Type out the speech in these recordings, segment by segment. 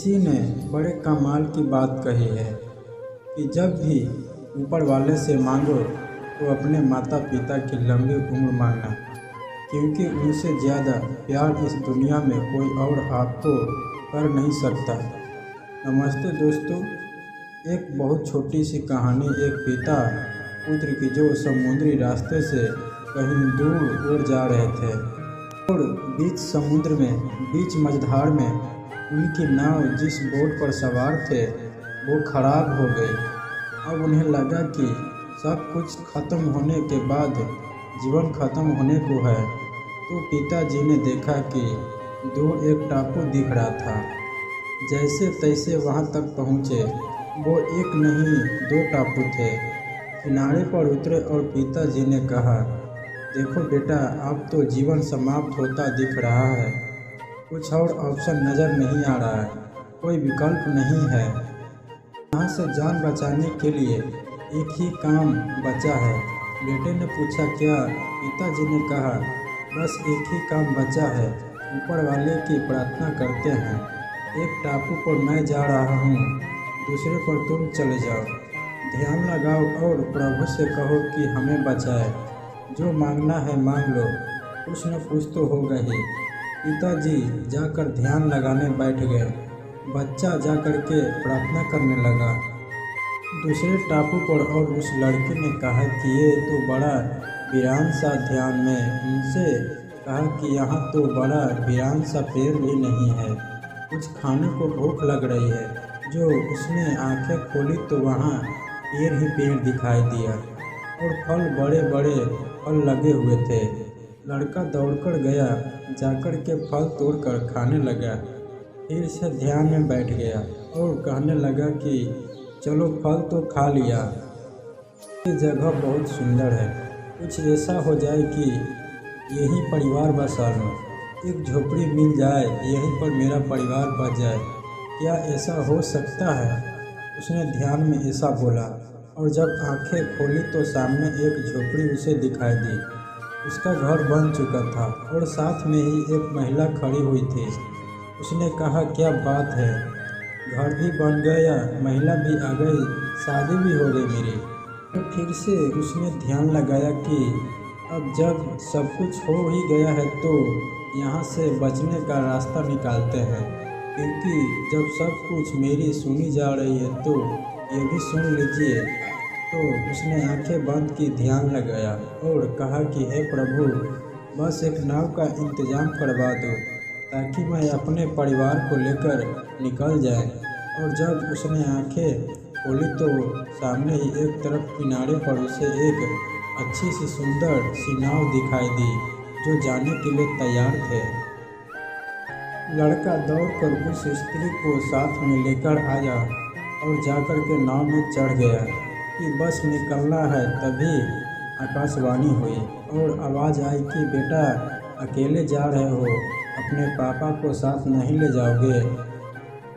किसी ने बड़े कमाल की बात कही है कि जब भी ऊपर वाले से मांगो तो अपने माता पिता की लंबी उम्र मांगना, क्योंकि उनसे ज़्यादा प्यार इस दुनिया में कोई और आपको कर नहीं सकता। नमस्ते दोस्तों, एक बहुत छोटी सी कहानी एक पिता पुत्र की जो समुद्री रास्ते से कहीं दूर उड़ जा रहे थे और बीच समुद्र में बीच मझधार में उनकी नाव जिस बोट पर सवार थे वो खराब हो गई। अब उन्हें लगा कि सब कुछ खत्म होने के बाद जीवन खत्म होने को है, तो पिताजी ने देखा कि दूर एक टापू दिख रहा था। जैसे तैसे वहां तक पहुँचे। वो एक नहीं दो टापू थे। किनारे पर उतरे और पिताजी ने कहा, देखो बेटा, अब तो जीवन समाप्त होता दिख रहा है। कुछ और ऑप्शन नज़र नहीं आ रहा है, कोई विकल्प नहीं है। यहाँ से जान बचाने के लिए एक ही काम बचा है। बेटे ने पूछा, क्या? पिताजी ने कहा, बस एक ही काम बचा है। ऊपर वाले की प्रार्थना करते हैं। एक टापू पर मैं जा रहा हूँ, दूसरे पर तुम चले जाओ। ध्यान लगाओ और प्रभु से कहो कि हमें बचाए। जो मांगना है मांग लो, कुछ न कुछ तो होगा ही। पिताजी जाकर ध्यान लगाने बैठ गए। बच्चा जाकर के प्रार्थना करने लगा दूसरे टापू पर, और उस लड़के ने कहा कि ये तो बड़ा वीरान सा ध्यान में उनसे कहा कि यहाँ तो बड़ा वीरान सा पेड़ भी नहीं है। कुछ खाने को भूख लग रही है। जो उसने आंखें खोली तो वहाँ पेड़ ही पेड़ दिखाई दिया और फल बड़े बड़े फल लगे हुए थे। लड़का दौड़कर गया, जाकर के फल तोड़कर खाने लगा। फिर से ध्यान में बैठ गया और कहने लगा कि चलो फल तो खा लिया। ये जगह बहुत सुंदर है, कुछ ऐसा हो जाए कि यहीं परिवार बसा लूं। एक झोपड़ी मिल जाए, यहीं पर मेरा परिवार बस जाए। क्या ऐसा हो सकता है? उसने ध्यान में ऐसा बोला और जब आंखें खोली तो सामने एक झोपड़ी उसे दिखाई दी। उसका घर बन चुका था और साथ में ही एक महिला खड़ी हुई थी। उसने कहा, क्या बात है, घर भी बन गया, महिला भी आ गई, शादी भी हो गई मेरी। तो फिर से उसने ध्यान लगाया कि अब जब सब कुछ हो ही गया है तो यहाँ से बचने का रास्ता निकालते हैं, क्योंकि जब सब कुछ मेरी सुनी जा रही है तो ये भी सुन लीजिए। तो उसने आंखें बंद की, ध्यान लगाया और कहा कि हे प्रभु, बस एक नाव का इंतज़ाम करवा दो ताकि मैं अपने परिवार को लेकर निकल जाए। और जब उसने आंखें खोली तो सामने ही एक तरफ किनारे पर उसे एक अच्छी सी सुंदर सी नाव दिखाई दी जो जाने के लिए तैयार थे। लड़का दौड़कर उस स्त्री को साथ में लेकर आया और जाकर के नाव में चढ़ गया कि बस निकलना है। तभी आकाशवाणी हुई और आवाज़ आई कि बेटा, अकेले जा रहे हो, अपने पापा को साथ नहीं ले जाओगे?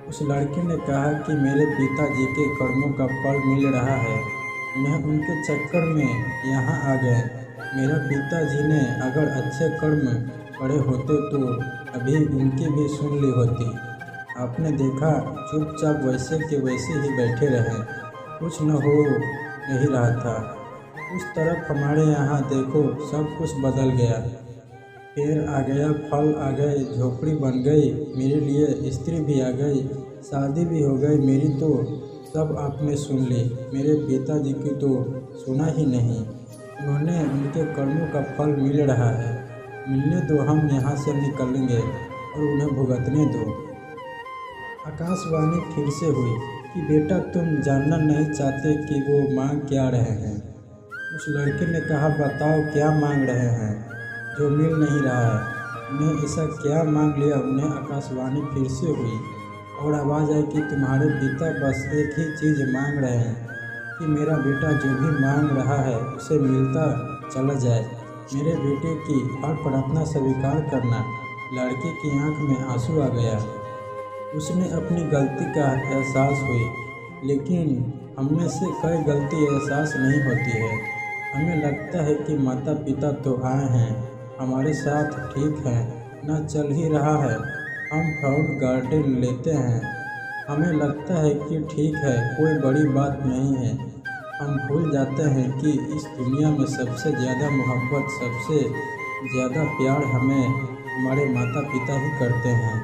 उस लड़के ने कहा कि मेरे पिताजी के कर्मों का फल मिल रहा है, उन्हें उनके चक्कर में यहाँ आ गए। मेरा पिताजी ने अगर अच्छे कर्म करे होते तो अभी उनकी भी सुन ली होती। आपने देखा, चुपचाप वैसे के वैसे ही बैठे रहे, कुछ न हो नहीं रहा था। उस तरफ हमारे यहाँ देखो, सब कुछ बदल गया। पेड़ आ गया, फल आ गए, झोपड़ी बन गई मेरे लिए, स्त्री भी आ गई, शादी भी हो गई मेरी, तो सब आपने सुन ली। मेरे पिताजी की तो सुना ही नहीं। उन्होंने उनके कर्मों का फल मिल रहा है, मिलने दो, हम यहाँ से निकलेंगे और उन्हें भुगतने दो। आकाशवाणी फिर से हुई कि बेटा, तुम जानना नहीं चाहते कि वो मांग क्या रहे हैं? उस लड़के ने कहा, बताओ क्या मांग रहे हैं जो मिल नहीं रहा है? उन्हें ऐसा क्या मांग लिया? उन्हें आकाशवाणी फिर से हुई और आवाज़ आई कि तुम्हारे पिता बस एक ही चीज़ मांग रहे हैं कि मेरा बेटा जो भी मांग रहा है उसे मिलता चला जाए। मेरे बेटे की हर प्रार्थना स्वीकार करना। लड़के की आंख में आंसू आ गया। उसने अपनी गलती का एहसास हुई, लेकिन हममें से कई गलती एहसास नहीं होती है। हमें लगता है कि माता पिता तो आए हैं, हमारे साथ ठीक हैं, ना चल ही रहा है। हम फ्रॉड गार्डन लेते हैं हमें लगता है कि ठीक है, कोई बड़ी बात नहीं है। हम भूल जाते हैं कि इस दुनिया में सबसे ज़्यादा मोहब्बत, सबसे ज़्यादा प्यार हमें हमारे माता पिता ही करते हैं।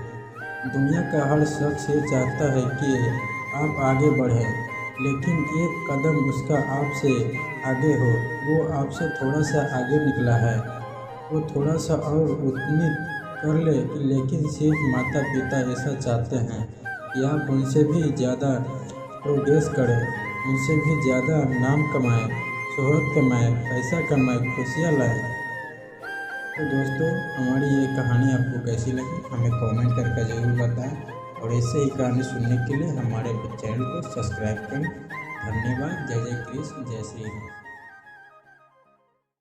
दुनिया का हर शख्स ये चाहता है कि आप आगे बढ़ें, लेकिन एक कदम उसका आपसे आगे हो। वो आपसे थोड़ा सा आगे निकला है, वो थोड़ा सा और उम्मीद कर ले, लेकिन सिर्फ माता पिता ऐसा चाहते हैं कि आप उनसे भी ज़्यादा प्रोग्रेस करें, उनसे भी ज़्यादा नाम कमाएं, शोहरत कमाएं, पैसा कमाएं, खुशियाँ लाएं। तो दोस्तों, हमारी ये कहानी आपको कैसी लगी हमें कमेंट करके ज़रूर बताएं, और ऐसे ही कहानी सुनने के लिए हमारे चैनल को सब्सक्राइब करें। धन्यवाद। जय जय कृष्ण, जय श्री राम।